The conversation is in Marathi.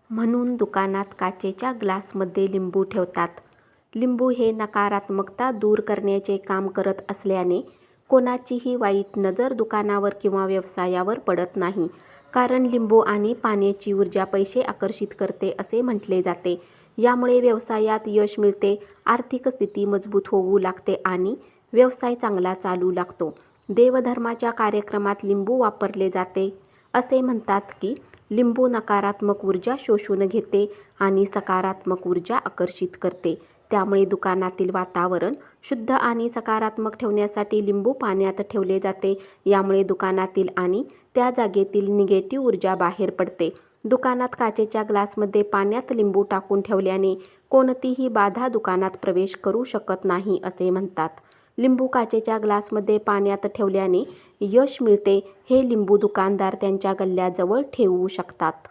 म्हणून दुकानात काचेच्या ग्लासमध्ये लिंबू ठेवतात. लिंबू हे नकारात्मकता दूर करण्याचे काम करत असल्याने कोणाचीही वाईट नजर दुकानावर किंवा व्यवसायावर पडत नाही. कारण लिंबू आणि पाण्याची ऊर्जा पैसे आकर्षित करते असे म्हटले जाते. यामुळे व्यवसायात यश मिळते, आर्थिक स्थिती मजबूत होऊ लागते आणि व्यवसाय चांगला चालू लागतो. देवधर्माच्या कार्यक्रमात लिंबू वापरले जाते. असे म्हणतात की लिंबू नकारात्मक ऊर्जा शोषून घेते आणि सकारात्मक ऊर्जा आकर्षित करते. त्यामुळे दुकानातील वातावरण शुद्ध आणि सकारात्मक ठेवण्यासाठी लिंबू पाण्यात ठेवले जाते. यामुळे दुकानातील आणि त्या जागेतील निगेटिव्ह ऊर्जा बाहेर पडते. दुकानात काचेच्या ग्लासमध्ये पाण्यात लिंबू टाकून ठेवल्याने कोणतीही बाधा दुकानात प्रवेश करू शकत नाही असे म्हणतात. लिंबू काचेच्या ग्लासमध्ये पाण्यात ठेवल्याने यश मिळते. हे लिंबू दुकानदार त्यांच्या गल्ल्याजवळ ठेवू शकतात.